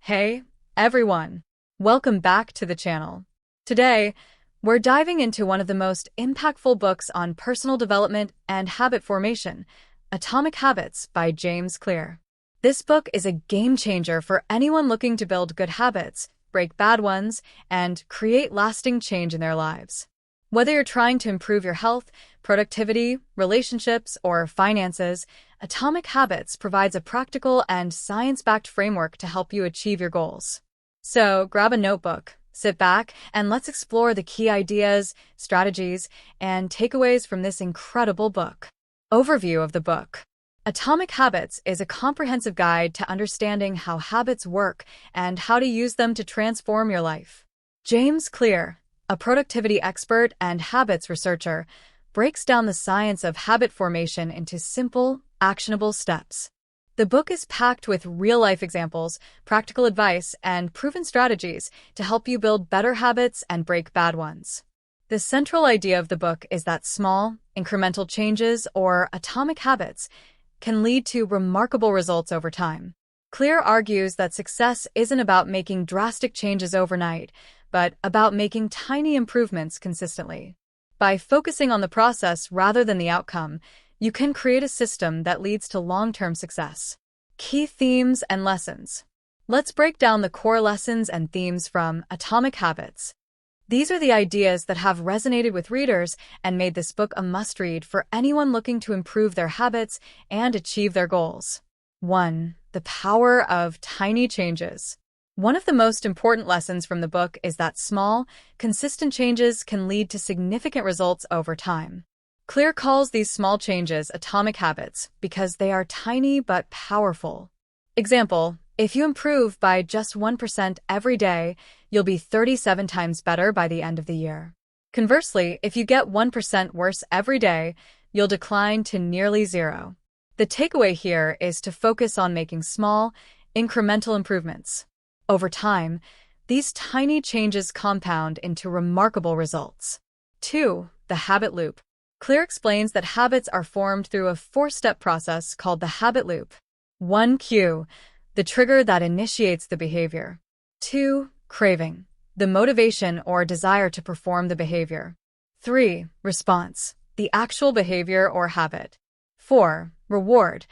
Hey, everyone! Welcome back to the channel. Today, we're diving into one of the most impactful books on personal development and habit formation, Atomic Habits by James Clear. This book is a game changer for anyone looking to build good habits, break bad ones, and create lasting change in their lives. Whether you're trying to improve your health, productivity, relationships, or finances, Atomic Habits provides a practical and science-backed framework to help you achieve your goals. So, grab a notebook, sit back, and let's explore the key ideas, strategies, and takeaways from this incredible book. Overview of the book. Atomic Habits is a comprehensive guide to understanding how habits work and how to use them to transform your life. James Clear, a productivity expert and habits researcher, breaks down the science of habit formation into simple, actionable steps. The book is packed with real-life examples, practical advice, and proven strategies to help you build better habits and break bad ones. The central idea of the book is that small, incremental changes, or atomic habits, can lead to remarkable results over time. Clear argues that success isn't about making drastic changes overnight, but about making tiny improvements consistently. By focusing on the process rather than the outcome, you can create a system that leads to long-term success. Key themes and lessons. Let's break down the core lessons and themes from Atomic Habits. These are the ideas that have resonated with readers and made this book a must-read for anyone looking to improve their habits and achieve their goals. 1. The power of tiny changes. One of the most important lessons from the book is that small, consistent changes can lead to significant results over time. Clear calls these small changes atomic habits because they are tiny but powerful. Example, if you improve by just 1% every day, you'll be 37 times better by the end of the year. Conversely, if you get 1% worse every day, you'll decline to nearly zero. The takeaway here is to focus on making small, incremental improvements. Over time, these tiny changes compound into remarkable results. 2. The habit loop. Clear explains that habits are formed through a four-step process called the habit loop. 1. Cue, the trigger that initiates the behavior. 2. Craving, the motivation or desire to perform the behavior. 3. Response, the actual behavior or habit. 4. Reward,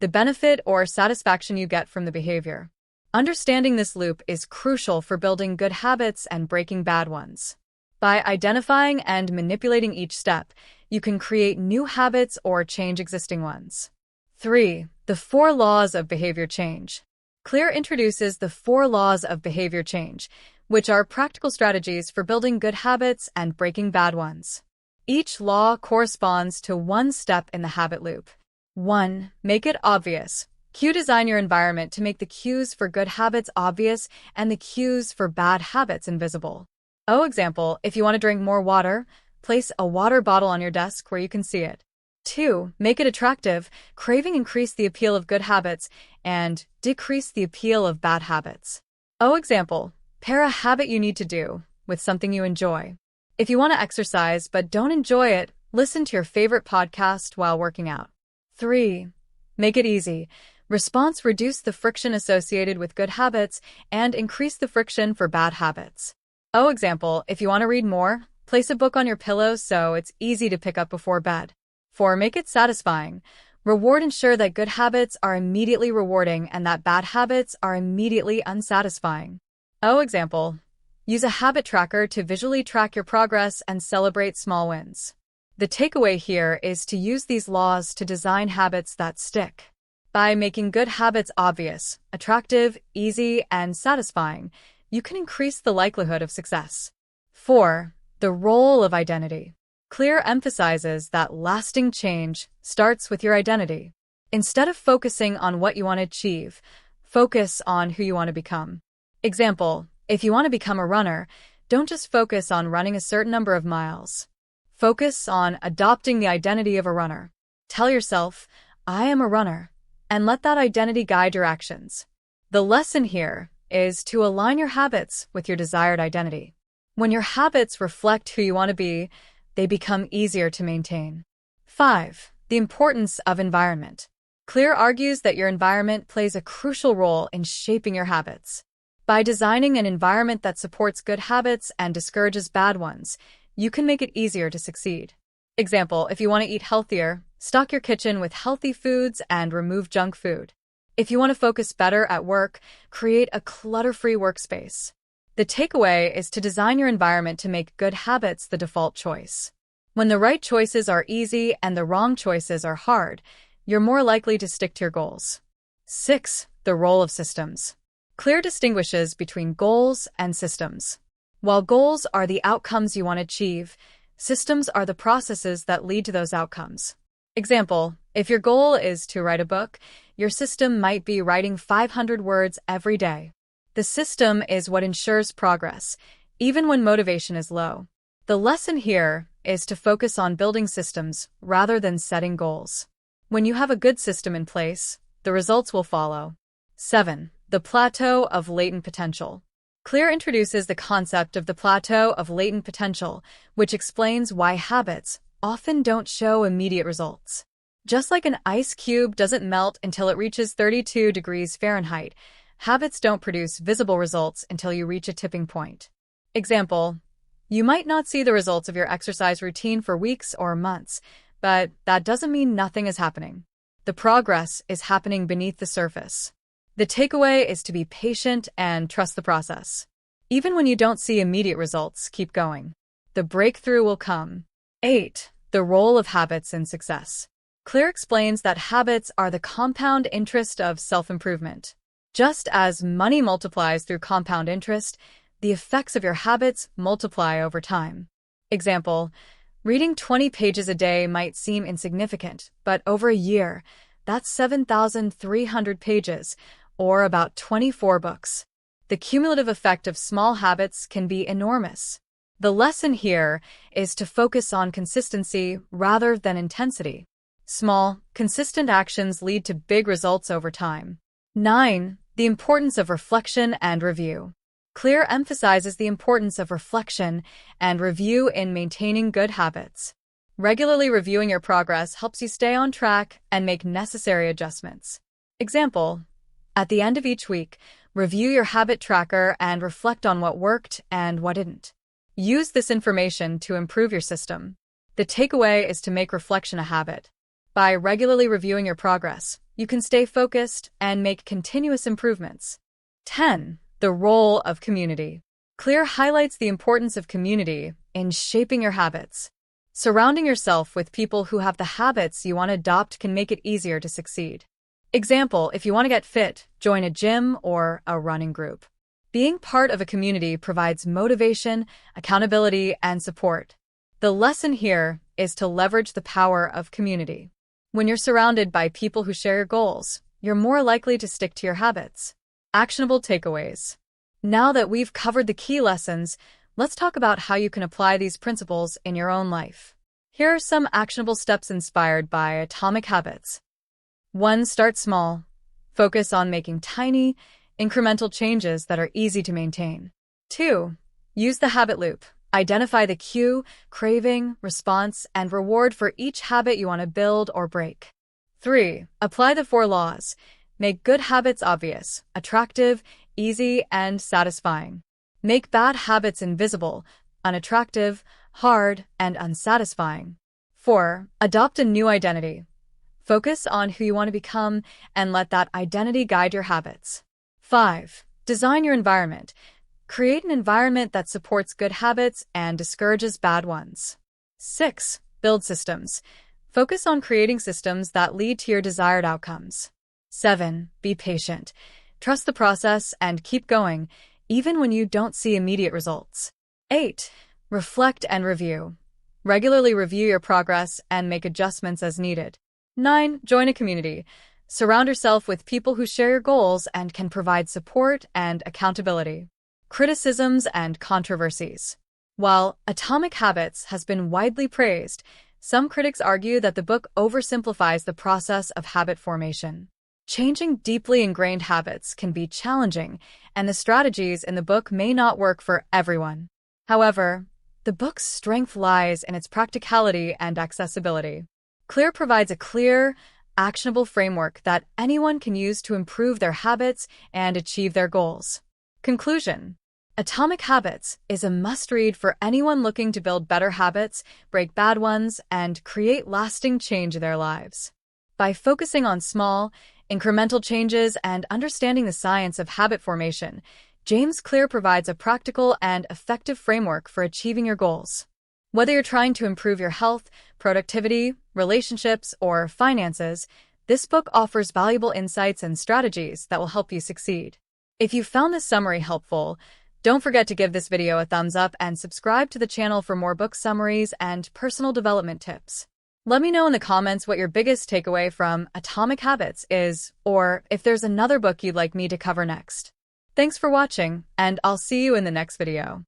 the benefit or satisfaction you get from the behavior. Understanding this loop is crucial for building good habits and breaking bad ones. By identifying and manipulating each step, you can create new habits or change existing ones. 3. The 4 laws of behavior change. Clear introduces the 4 laws of behavior change, which are practical strategies for building good habits and breaking bad ones. Each law corresponds to one step in the habit loop. 1. Make it obvious. Design your environment to make the cues for good habits obvious and the cues for bad habits invisible. Example, if you want to drink more water, place a water bottle on your desk where you can see it. 2. Make it attractive. Craving increase the appeal of good habits and decrease the appeal of bad habits. Example, pair a habit you need to do with something you enjoy. If you want to exercise but don't enjoy it, listen to your favorite podcast while working out. 3. Make it easy. Response reduce the friction associated with good habits and increase the friction for bad habits. Example, if you want to read more, place a book on your pillow so it's easy to pick up before bed. 4. Make it satisfying. Reward ensure that good habits are immediately rewarding and that bad habits are immediately unsatisfying. Example, use a habit tracker to visually track your progress and celebrate small wins. The takeaway here is to use these laws to design habits that stick. By making good habits obvious, attractive, easy, and satisfying, you can increase the likelihood of success. 4. The role of identity. Clear emphasizes that lasting change starts with your identity. Instead of focusing on what you want to achieve, focus on who you want to become. Example, if you want to become a runner, don't just focus on running a certain number of miles. Focus on adopting the identity of a runner. Tell yourself, I am a runner, and let that identity guide your actions. The lesson here is to align your habits with your desired identity. When your habits reflect who you want to be, they become easier to maintain. 5. The importance of environment. Clear argues that your environment plays a crucial role in shaping your habits. By designing an environment that supports good habits and discourages bad ones, you can make it easier to succeed. Example, if you want to eat healthier, stock your kitchen with healthy foods and remove junk food. If you want to focus better at work, create a clutter-free workspace. The takeaway is to design your environment to make good habits the default choice. When the right choices are easy and the wrong choices are hard, you're more likely to stick to your goals. 6. The role of systems. Clear distinguishes between goals and systems. While goals are the outcomes you want to achieve, systems are the processes that lead to those outcomes. Example, if your goal is to write a book, your system might be writing 500 words every day. The system is what ensures progress, even when motivation is low. The lesson here is to focus on building systems rather than setting goals. When you have a good system in place, the results will follow. 7. The plateau of latent potential. Clear introduces the concept of the plateau of latent potential, which explains why habits often don't show immediate results. Just like an ice cube doesn't melt until it reaches 32 degrees Fahrenheit, habits don't produce visible results until you reach a tipping point. Example, you might not see the results of your exercise routine for weeks or months, but that doesn't mean nothing is happening. The progress is happening beneath the surface. The takeaway is to be patient and trust the process. Even when you don't see immediate results, keep going. The breakthrough will come. 8. The role of habits in success. Clear explains that habits are the compound interest of self-improvement. Just as money multiplies through compound interest, the effects of your habits multiply over time. Example, reading 20 pages a day might seem insignificant, but over a year, that's 7,300 pages, or about 24 books. The cumulative effect of small habits can be enormous. The lesson here is to focus on consistency rather than intensity. Small, consistent actions lead to big results over time. 9. The importance of reflection and review. Clear emphasizes the importance of reflection and review in maintaining good habits. Regularly reviewing your progress helps you stay on track and make necessary adjustments. Example, at the end of each week, review your habit tracker and reflect on what worked and what didn't. Use this information to improve your system. The takeaway is to make reflection a habit. By regularly reviewing your progress, you can stay focused and make continuous improvements. 10. The role of community. Clear highlights the importance of community in shaping your habits. Surrounding yourself with people who have the habits you want to adopt can make it easier to succeed. Example, if you want to get fit, join a gym or a running group. Being part of a community provides motivation, accountability, and support. The lesson here is to leverage the power of community. When you're surrounded by people who share your goals, you're more likely to stick to your habits. Actionable takeaways. Now that we've covered the key lessons, let's talk about how you can apply these principles in your own life. Here are some actionable steps inspired by Atomic Habits. 1. Start small. Focus on making tiny, incremental changes that are easy to maintain. 2. Use the habit loop. Identify the cue, craving, response, and reward for each habit you want to build or break. 3. Apply the 4 laws. Make good habits obvious, attractive, easy, and satisfying. Make bad habits invisible, unattractive, hard, and unsatisfying. 4. Adopt a new identity. Focus on who you want to become and let that identity guide your habits. 5. Design your environment. Create an environment that supports good habits and discourages bad ones. 6. Build systems. Focus on creating systems that lead to your desired outcomes. 7. Be patient. Trust the process and keep going, even when you don't see immediate results. 8. Reflect and review. Regularly review your progress and make adjustments as needed. 9. Join a community. Surround yourself with people who share your goals and can provide support and accountability. Criticisms and controversies. While Atomic Habits has been widely praised, some critics argue that the book oversimplifies the process of habit formation. Changing deeply ingrained habits can be challenging, and the strategies in the book may not work for everyone. However, the book's strength lies in its practicality and accessibility. Clear provides a clear, actionable framework that anyone can use to improve their habits and achieve their goals. Conclusion: Atomic Habits is a must-read for anyone looking to build better habits, break bad ones, and create lasting change in their lives. By focusing on small, incremental changes and understanding the science of habit formation, James Clear provides a practical and effective framework for achieving your goals. Whether you're trying to improve your health, productivity, relationships, or finances, this book offers valuable insights and strategies that will help you succeed. If you found this summary helpful, don't forget to give this video a thumbs up and subscribe to the channel for more book summaries and personal development tips. Let me know in the comments what your biggest takeaway from Atomic Habits is, or if there's another book you'd like me to cover next. Thanks for watching, and I'll see you in the next video.